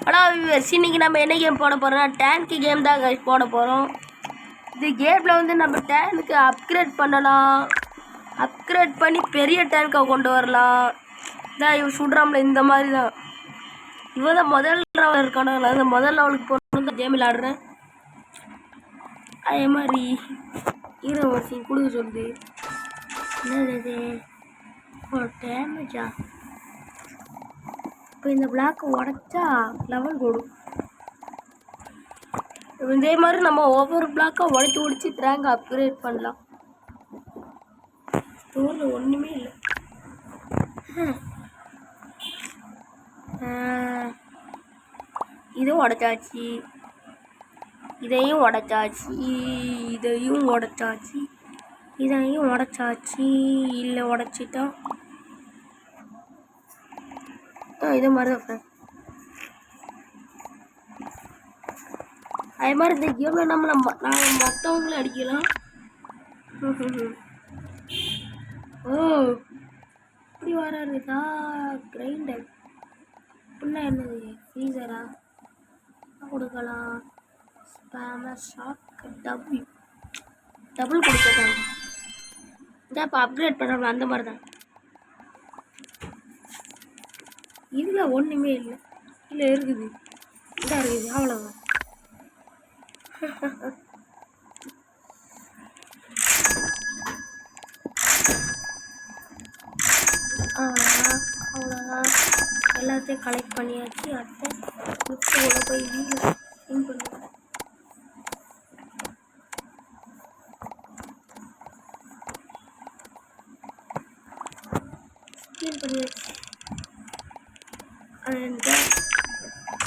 ஆனால் இன்னைக்கு நம்ம என்ன கேம் போட போகிறோம்னா டேங்க்கு கேம் தான் போட போகிறோம். இந்த கேமில் வந்து நம்ம டேங்க்கு அப்கிரேட் பண்ணலாம், அப்கிரேட் பண்ணி பெரிய டேங்கை கொண்டு வரலாம். இதான் இவன் சுடுறாம்ல இந்த மாதிரி தான். இவன் தான் முதல் லெவல் இருக்கானுங்களா, அந்த முதல் லெவலுக்கு போகணும் தான் கேம் விளாடுறேன். அதே மாதிரி ஹீரோ வச்சு கொடுக்க சொல்லுது. என்னது டேமேஜா? இப்போ இந்த பிளாக்கை உடச்சா லெவல் போடும். இதே மாதிரி நம்ம ஒவ்வொரு பிளாக்காக உடச்சி ரேங்க் அப்கிரேட் பண்ணலாம். ஸ்டோரில் ஒன்றுமே இல்லை. இதுவும் உடச்சாச்சு, இதையும் உடச்சாச்சு, இதையும் உடச்சாச்சு, இதையும் உடச்சாச்சு. இல்லை உடச்சிட்டோம். இதே மாதிரி தான் ஃப்ரெண்ட். அதே மாதிரி இந்த கேமில் நாங்கள் மற்றவங்களும் அடிக்கலாம். ஓ இப்படி வராருதா கிரைண்டர் அப்படின்னா என்னது? ஃப்ரீசரா கொடுக்கலாம். ஸ்பேமர் ஷாக் டபுள் கொடுத்துட்டாங்க. இதான் இப்போ அப்கிரேட் பண்ணுறோம் அந்த மாதிரி தான். இதில் ஒன்றுமே இல்லை. இல்லை இருக்குது, இதாக இருக்குது, அவ்வளோதான். அவ்வளோதான் எல்லாத்தையும் கலெக்ட் பண்ணியாச்சு. அடுத்து லிஃப்ட்டோட போய் வீட்டில் க்ளீன் பண்ணுவேன். க்ளீன் பண்ணியாச்சு.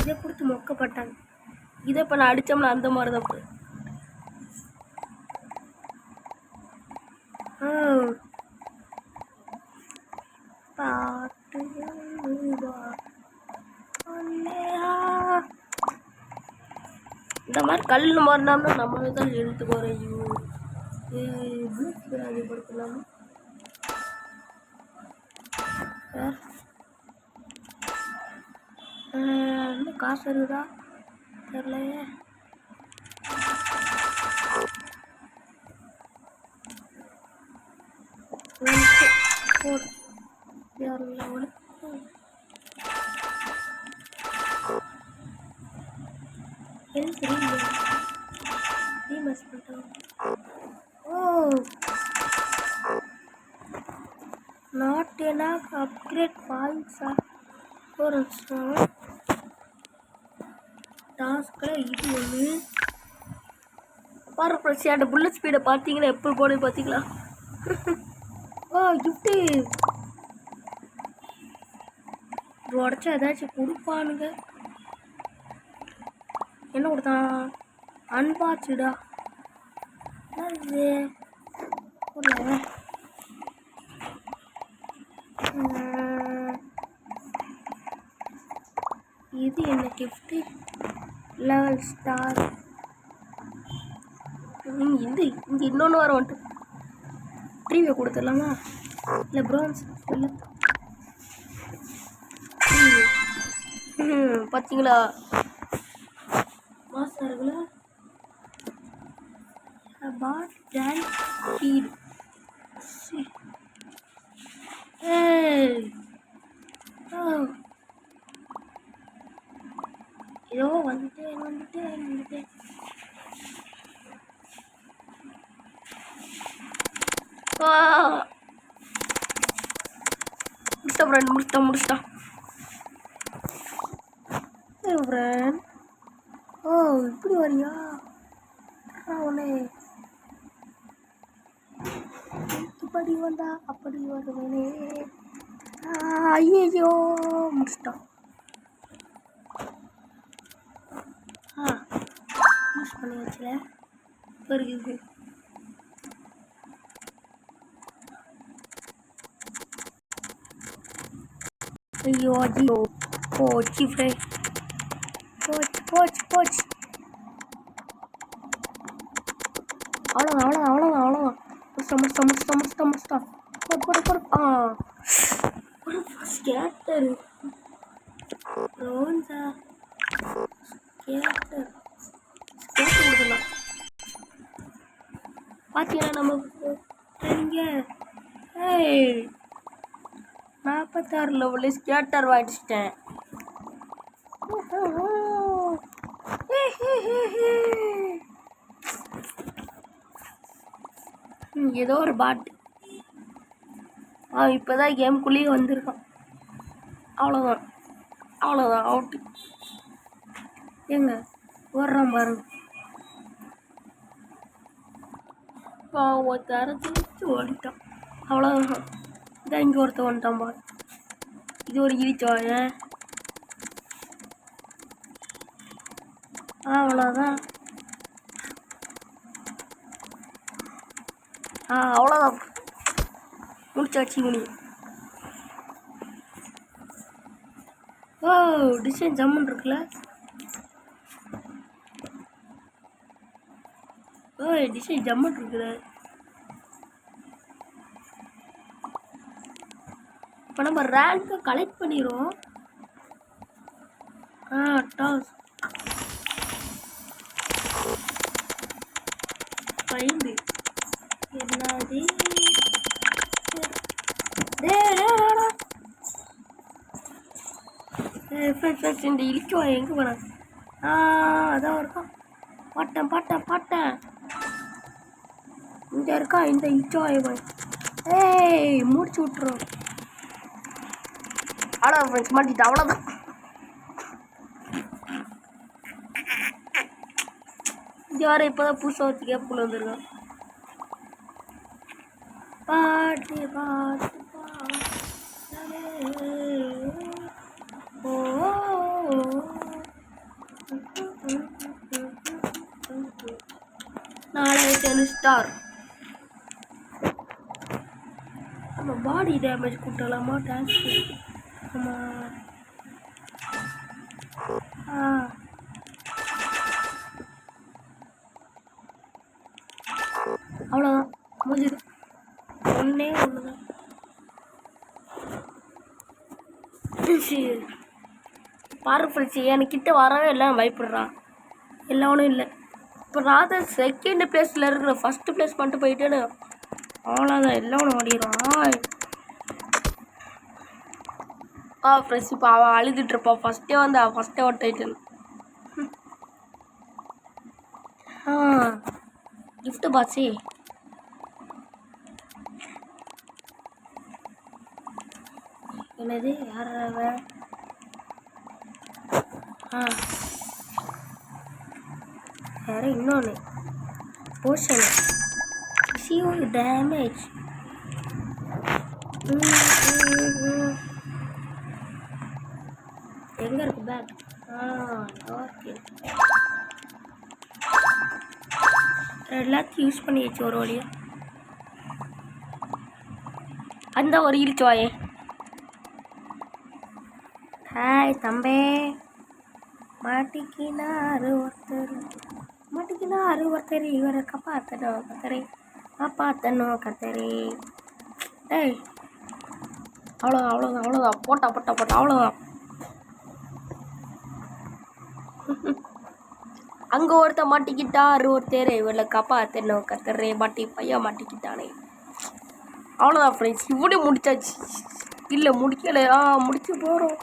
இதை கொடுத்து மொக்கப்பட்டாங்க. இதை இப்போ நான் அடித்தோம்னா அந்த மாதிரி தான் போய் பாட்டு இந்த மாதிரி கல் மாறினோம்னா நம்மளே தான் எழுத்து குறையும். அதிகப்படுத்தலாமா? இன்னும் காசு இருக்குதா தெரியலையே. நாட் enough அப்கிரேட் பாயிண்ட்ஸா? ஒரு டாஸ்கில் இது ஒன்று பாரு பிரச்சனை. அந்த புல்லட் ஸ்பீடை பார்த்தீங்கன்னா எப்போ போனது பார்த்தீங்களா? ஓ கிஃப்ட்டு உடச்சா ஏதாச்சும் கொடுப்பானுங்க. என்ன கொடுத்தான்? அன்பாச்சுடா. இது இது என்ன கிஃப்ட்டு? Level star. இங்கே இன்னொன்று வர வந்துட்டு ப்ரீவியூ கொடுத்துடலாமா? இல்லை ப்ரோன்ஸ் இல்லை பார்த்தீங்களா? மாசம் இருக்குல்ல. பாட் டான்ஸ் ஸ்பீட். ஏதோ வந்துட்டேன். முடிச்சிட்டான். ஃப்ரெண்ட் ஓ இப்படி வரியா? உடனே இப்படி வந்தா அப்படி வருவேனே. ஐயோ முடிச்சிட்டான். யூஸ் பண்ணி வச்சுல இருக்குது. ஐயோ போச்சு ஃப்ரெண்ட், போச்சு. அவ்வளோதான். முடிச்சிட்டான். ஒரு ஸ்கேட்டரு ரோன்ஸா கேட்டு கொடுக்கலாம். பார்த்தீங்கன்னா நம்ம இங்கே 46 லெவலில் ஸ்கேட்டர் வாங்கிச்சிட்டேன். ஏதோ ஒரு பாட்டு இப்போதான் கேம்குள்ளேயே வந்திருக்கான். அவ்வளோதான் அவுட்டு. ஏங்க ஓடுறான் பாருங்க. தரத்து ஓடிட்டான். அவ்வளோதான். இதான் இங்கே ஒருத்தன் வந்துட்டான் பாரு. இது ஒரு இடிச்சோய. அவ்வளோதான். அவ்வளோதான் முடிச்சாச்சு மணி. டிசைன் ஜம்முன்னு இருக்குல்ல. டிசைன் ஜம்முன்னு இருக்குல்ல. இப்போ நம்ம ரேங்கை கலெக்ட் பண்ணிடுவோம். டாஸ் 5 என்னது இந்த இழிக்குவா எங்கே போனேன்? அதான் இருக்கான். பாட்டேன் இங்கே இருக்கா இந்த இழிச்சுவாய். முடிச்சு விட்டுரும். ஃப்ரெண்ட்ஸ் மாட்டிட்டு அவ்வளோதான். இங்கே வர இப்போதான் புதுசாக வச்சு கேப்புக்குள்ள வந்துருக்கான். பாட்டு நாளை 10 ஸ்டார். நம்ம பாடி டேமேஜ் கூட்டலாமா? டான்ஸ் அவ்வளோதான் முடிஞ்சுது. ஒன்றுதான் பாரு ஃப்ரெண்ட்ஸ், என்கிட்ட வரவே இல்லை. பயப்படுறான். எல்லாவனும் இல்லை. இப்போ ராதர் செகண்ட் பிளேஸில் இருக்கிற ஃபஸ்ட்டு பிளேஸ் பண்ணிட்டு போயிட்டேன்னு அவ்வளோதான். எல்லாவனும் ஓடிடுறான். ஃப்ரெண்ட்ஸ் இப்போ அவன் அழுதுட்டுருப்பான். ஃபஸ்ட்டே வந்து ஃபஸ்ட்டே அவுட் ஆயிட்டேன். கிஃப்ட் பாக்ஸே என்னது? யார் வேறு இன்னொன்று போர்ஷன் டேமேஜ். எங்கே இருக்கு பேக்? ஓகே, எல்லாத்தையும் யூஸ் பண்ணிடுச்சு ஒரு வழியா. அந்த ஒரு இழிச்சுவாயே. ஹாய் தம்பே. மாட்டிக்கினாரு ஒருத்தர் இவரை காப்பாற்றணும் கத்தரே. அவ்வளோதான் போட்டா அவ்வளோதான். அங்கே ஒருத்தர் மாட்டிக்கிட்டாரு ஒருத்தர் இவரை காப்பாற்றணும் கத்தரே. பையன் மாட்டிக்கிட்டானே. அவ்வளோதான் ஃப்ரெண்ட்ஸ், இப்படி முடிச்சாச்சு. இல்லை முடிக்கலை. முடிச்சு போகிறோம்.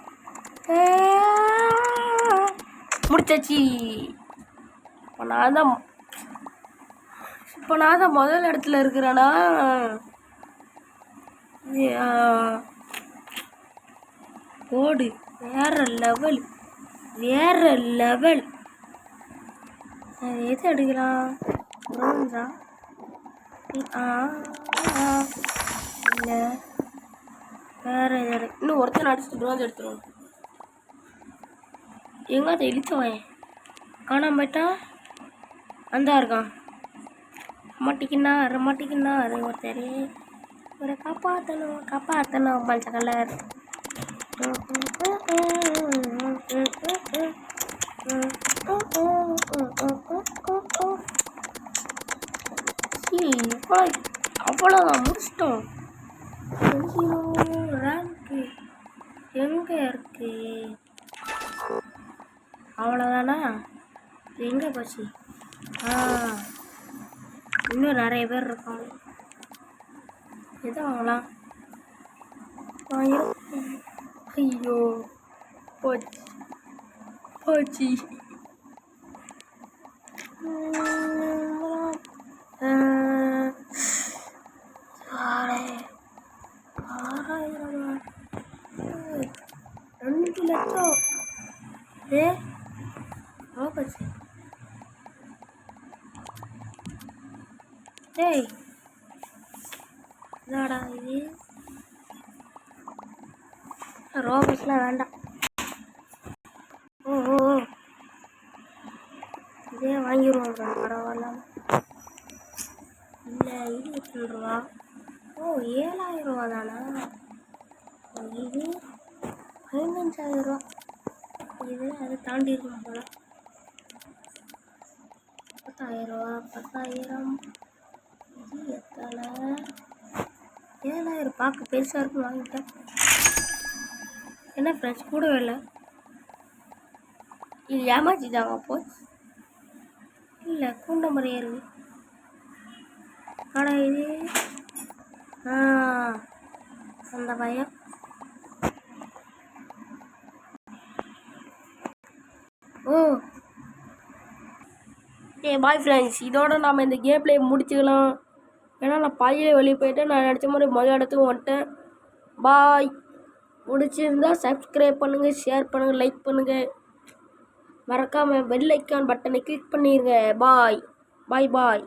முடிச்சாச்சு. இப்போ நான் தான் முதல் இடத்துல இருக்கிறேன்னா. ஓடு வேறு லெவல். எது எடுக்கலாம்? ப்ரோன்ஸா? இல்லை வேறு எது? இன்னும் ஒருத்தர் அடிச்சுட்டு ப்ரோன்ஸ் எடுத்துருவோம். எங்கே அதை இழிச்சவன் காணாம போயிட்டா? அந்த இருக்கான். மாட்டிக்கினாரு ஒருத்தர் இவரை காப்பாற்றணும் பஞ்ச கலர். அவ்வளோதான் முடிச்சிட்டோம். ரேங்க்கு எங்கே இருக்கு? அவ்வளோதானா? எங்கே போச்சு? இன்னும் நிறைய பேர் இருக்காங்க. எது வாங்கலாம்? ஐயோ போச்சு போச்சு. ஆறாயிரம் 2 லட்சம். போச்சு. டேய் என்னடா இது? ரோபோட்ஸ்லாம் வேண்டாம். ஓ இதே வாங்கிடுவோம். பரவாயில்ல. இல்லை 20 ரூபா. 7000 ரூபா தானா? இது 15,000 ரூபா. இது அதை தாண்டி இருக்கும் போல. 10,000 ரூபா. 10,000. இது எத்தனை? 7,000. பார்க்க பெருசாக இருக்கும். வாங்கிட்டேன். என்ன ஃப்ரெண்ட்ஸ் கூடவே இல்லை. இது ஏமாச்சிட்டாங்க போச்சு. இல்லை கூண்ட மாதிரியே இருக்கு. ஆனால் இது அந்த பையன். பாய் ஃப்ரெண்ட்ஸ், இதோட நாம் இந்த கேம் பிளே முடிச்சுக்கலாம். ஏன்னா நான் பாதியிலே வெளியே போயிட்டேன். நான் நினச்ச மாதிரி முதல் இடத்துக்கு வந்துட்டேன். பாய். பிடிச்சிருந்தா சப்ஸ்கிரைப் பண்ணுங்கள், ஷேர் பண்ணுங்கள், லைக் பண்ணுங்கள். மறக்காமல் பெல் ஐக்கான் பட்டனை கிளிக் பண்ணிடுங்க. பாய் பாய் பாய்.